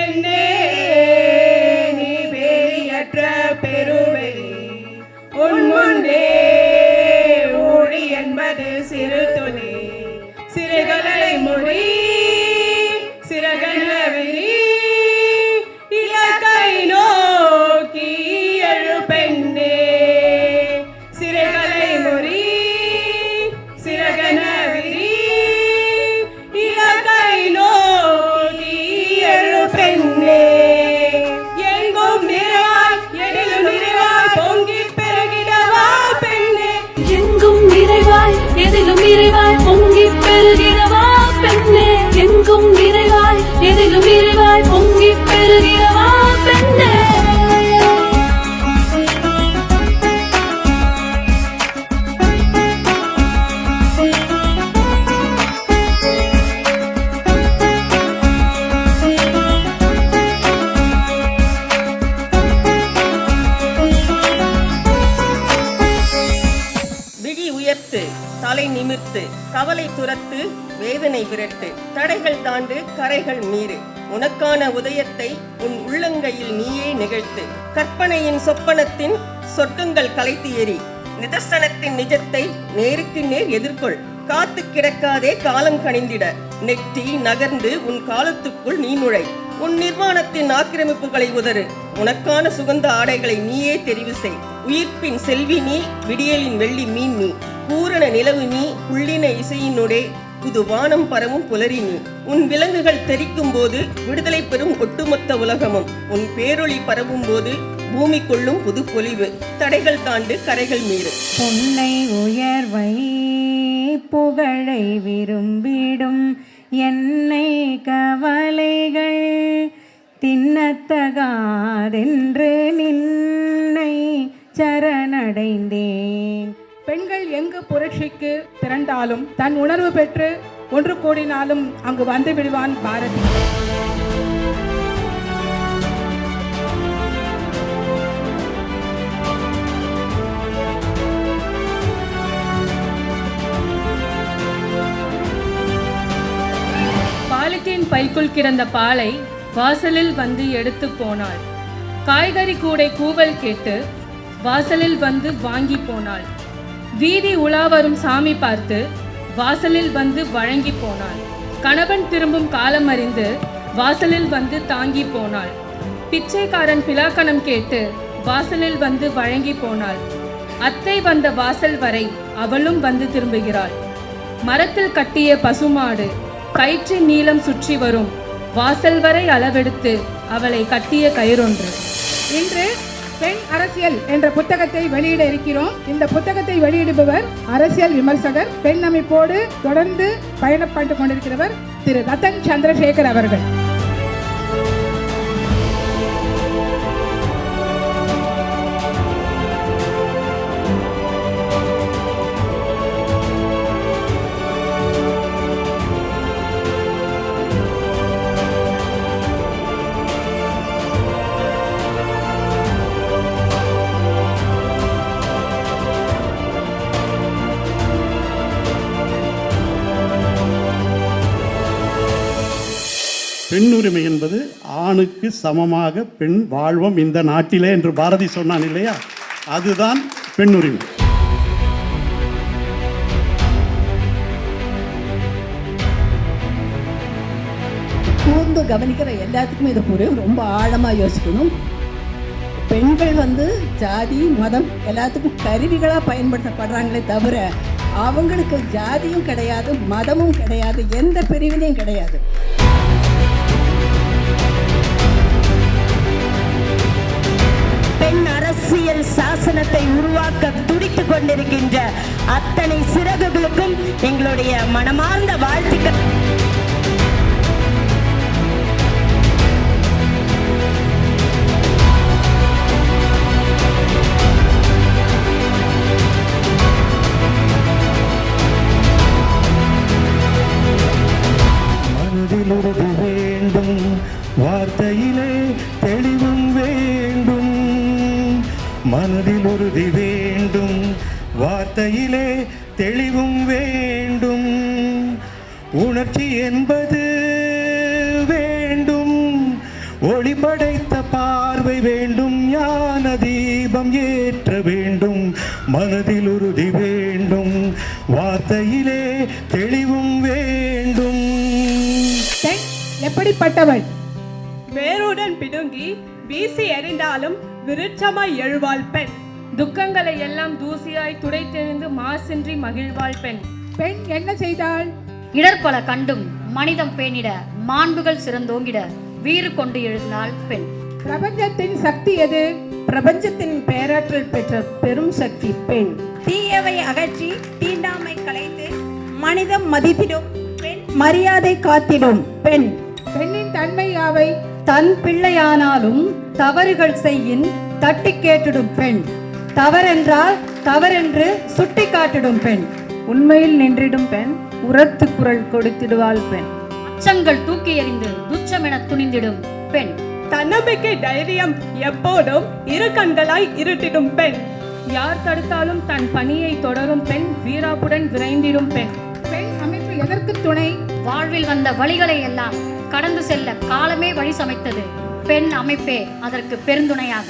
பெண்ணே நீ பேரியற்ற பெருவெளி உன்முன்னே ஊழி என்பது சிறு துளி சிறுகளை மொழி சிறகன விழி இலக்கை நோக்கி எழு பெண்ணே சிறுகளை மொழி சிறகன விழி இலக்கை நோக்கி எழு பெண்ணே எங்கும் நிறைவாய் எதிலும் நிறைவாய் பொங்கி பெருகிடவா பெண்ணே எங்கும் நிறைவாய் எதிலும் நிறைவாய் பொங்கி பெருகிடவா பெண்ணே எங்கும் நிறைவாய் எதிலும் நிறைவாய் பொங்கி பெருகிடவா பெண்ணே விழி உயர்த்து தலை நிமிர்த்து கவலை துரத்து வேதனை விரட்டு தடைகள் தாண்டு கரைகள் மீறு உனக்கான உதயத்தை உன் உள்ளங்கையில் நீயே நிகழ்த்து கற்பனையின் சொப்பனத்தின் சொர்க்கங்கள் கலைத்து எறி நிதர்சனத்தின் நிஜத்தை நேருக்கு நேர் எதிர்கொள் காத்து கிடக்காதே காலம் கணிந்திட நெட்டி நகர்ந்து உன் காலத்துக்குள் நீ நுழை உன் நிர்வாணத்தின் ஆக்கிரமிப்புகளை உதறு உனக்கான சுகந்த ஆடைகளை நீயே தெரிவு செய் உயிர்ப்பின் செல்வி நீ விடியலின் வெள்ளி மீன் நீ பூரண நிலவு நீ புள்ளின இசையினுடே புது வானம் பரவும் புலரி நீ உன் விலங்குகள் தெரிக்கும் போது விடுதலை பெறும் ஒட்டுமொத்த உலகமும் உன் பேரொளி பரவும் போது பூமி கொள்ளும் புது பொலிவு தடைகள் தாண்டு கரைகள் மீறு பொன்னை உயர்வை புகழை விரும்பிடும் என்னை கவலைகள் தின்னத்தகாதென்று நின்னை சரணடைந்தேன். பெண்கள் எங்கு புரட்சிக்கு திரண்டாலும் தன் உணர்வு பெற்று ஒன்று கூடினாலும் அங்கு வந்து விடுவான் பாரதி. பாலித்தீன் பைக்குள் கிடந்த பாலை வாசலில் வந்து எடுத்து போனாள். காய்கறி கூடை கூவல் கேட்டு வாசலில் வந்து வாங்கி போனாள். வீதி உலா வரும் சாமி பார்த்து வாசலில் வந்து வழங்கி போனாள். கணவன் திரும்பும் காலம் அறிந்து வாசலில் வந்து தாங்கி போனாள். பிச்சைக்காரன் பிலாக்கணம் கேட்டு வாசலில் வந்து வழங்கி போனாள். அத்தை வந்த வாசல் வரை அவளும் வந்து திரும்புகிறாள். மரத்தில் கட்டிய பசுமாடு கயிற்றின் நீளம் சுற்றி வரும் வாசல் வரை அளவெடுத்து அவளை கட்டிய கயிறொன்று. இன்று பெண் அரசியல் என்ற புத்தகத்தை வெளியிட இருக்கிறோம். இந்த புத்தகத்தை வெளியிடுபவர் அரசியல் விமர்சகர், பெண் அமைப்போடு தொடர்ந்து பயணப்பட்டு கொண்டிருக்கிறவர் திரு ரத்தன் சந்திரசேகர் அவர்கள். பெண்ணுரிமை என்பது ஆணுக்கு சமமாக பெண் வாழ்வோம் இந்த நாட்டிலே என்று பாரதி சொன்னான் இல்லையா? அதுதான் பெண்ணுரிமை. கூர்ந்து கவனிக்கிற எல்லாத்துக்குமே இது புரியும். ரொம்ப ஆழமாக யோசிக்கணும். பெண்கள் ஜாதி மதம் எல்லாத்துக்கும் கருவிகளாக பயன்படுத்தப்படுறாங்களே தவிர அவங்களுக்கு ஜாதியும் கிடையாது, மதமும் கிடையாது, எந்த பிரிவினையும் கிடையாது. பெண் அரசியல் சாசனத்தை உருவாக்க துடித்துக் கொண்டிருக்கின்ற அத்தனை சிறகுகளுக்கும் எங்களுடைய மனமார்ந்த வாழ்த்துக்கள். மனதில் உறுதி வேண்டும், வார்த்தையிலே தெளிவும் வேண்டும். மனதில் உறுதி வேண்டும், வார்த்தையிலே தெளிவும் வேண்டும். உணர்ச்சி என்பது வேண்டும், ஒளி படைத்த பார்வை வேண்டும், ஞான தீபம் ஏற்ற வேண்டும், மனதில் உறுதி வேண்டும், வார்த்தையிலே தெளிவும் வேண்டும். பெண் எப்படிப்பட்டவள்? வேருடன் பிடுங்கி வீசி எறிந்தாலும் விருட்சமாய் எழுவாள் பெண். துக்கங்களை எல்லாம் தூசியாய் துடைத்தெறிந்து மாசின்றி மகிழ்வாள் பெண். பெண் என்ன செய்தாள்? இடர்பல கண்டும் மனிதம் பேணிட, மாண்புகள் சிறந்தோங்கிட, வீறு கொண்டு எழுந்தாள் பெண். பிரபஞ்சத்தின் சக்தி எது? பிரபஞ்சத்தின் பேராற்றல் பெற்ற பெரும் சக்தி பெண். தீயவை அகற்றி தீண்டாமை களைந்து மனிதம் மதித்திடும் பெண், மரியாதை காத்திடும் பெண். பெண்ணின் தன்மை யாவை? தன் பிள்ளையானாலும் தவறுகள் செய்யின் தட்டி கேட்டிடும் பெண், தவறென்றால் தவறென்று சுட்டி காட்டிடும் பெண், உண்மையில் நின்றிடும் பெண், உரத்து குரல் கொடுத்திடுவாள் பெண். அச்சங்கள் தூக்கி எறிந்து துச்சமென துணிந்திடும் பெண். தன்னம்பிக்கை தைரியம் எப்போதும் இரு கண்களாய் இருட்டிடும் பெண். யார் தடுத்தாலும் தன் பணியை தொடரும் பெண், வீராப்புடன் விரைந்திடும் பெண். பெண் அமைப்பு எதற்கு துணை? வாழ்வில் வந்த வழிகளை எல்லாம் கடந்து செல்ல காலமே வழி சமைத்தது. பெண் அமைப்பே அதற்கு பெருந்துணையாக.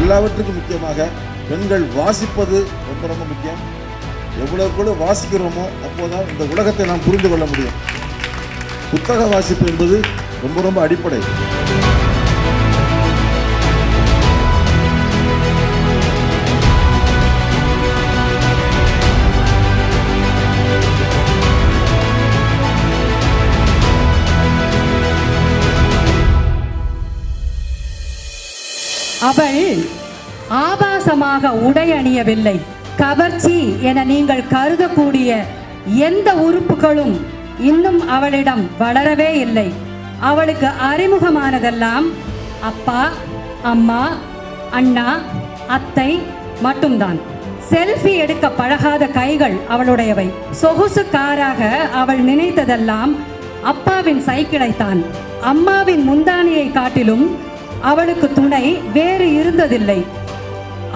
எல்லாவற்றுக்கும் முக்கியமாக பெண்கள் வாசிப்பது ரொம்ப ரொம்ப முக்கியம். எவ்வளவு வாசிக்கிறோமோ அப்போதான் இந்த உலகத்தை நாம் புரிந்து கொள்ள முடியும். புத்தக வாசிப்பு என்பது ரொம்ப ரொம்ப அடிப்படை. அவள் ஆபாசமாக உடை அணியவில்லை. கவர்ச்சி என நீங்கள் கருதக்கூடிய எந்த உறுப்புகளும் இன்னும் அவளிடம் வளரவே இல்லை. அவளுக்கு அறிமுகமானதெல்லாம் அப்பா, அம்மா, அண்ணா, அத்தை மட்டும்தான். செல்ஃபி எடுக்க பழகாத கைகள் அவளுடையவை. சொகுசு காராக அவள் நினைத்ததெல்லாம் அப்பாவின் சைக்கிளைத்தான். அம்மாவின் முந்தானியை காட்டிலும் அவளுக்கு துணை வேறு இருந்ததில்லை.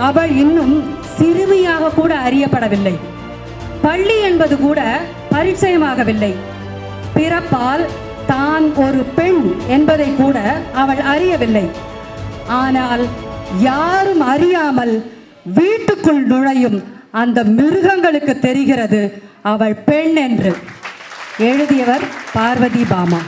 அவள் இன்னும் சிறுமியாக கூட அறியப்படவில்லை. பள்ளி என்பது கூட பரிச்சயமாகவில்லை. பிறப்பால் தான் ஒரு பெண் என்பதை கூட அவள் அறியவில்லை. ஆனால் யாரும் அறியாமல் வீட்டுக்குள் நுழையும் அந்த மிருகங்களுக்கு தெரிகிறது அவள் பெண் என்று. எழுதியவர் பார்வதி பாமா.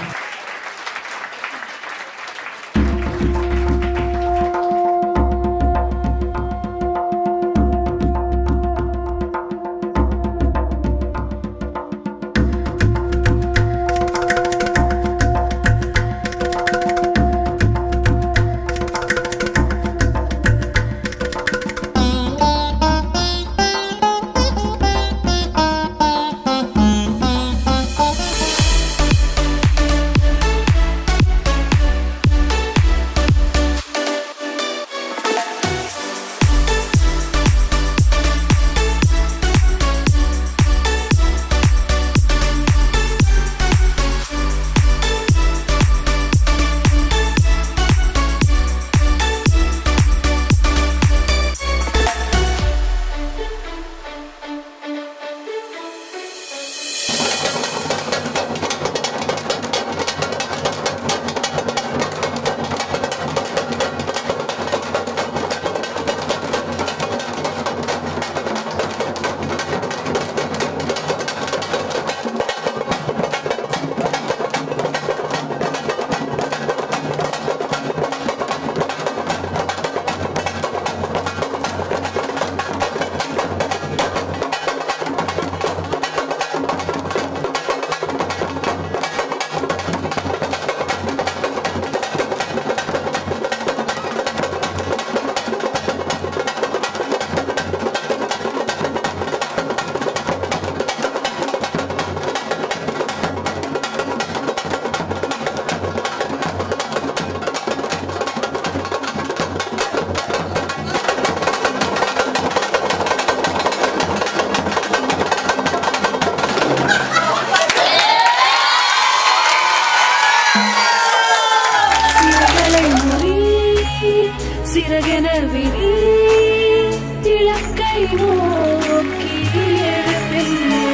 சிறகென விரி இலக்கை நோக்கி எழு பெண்ணே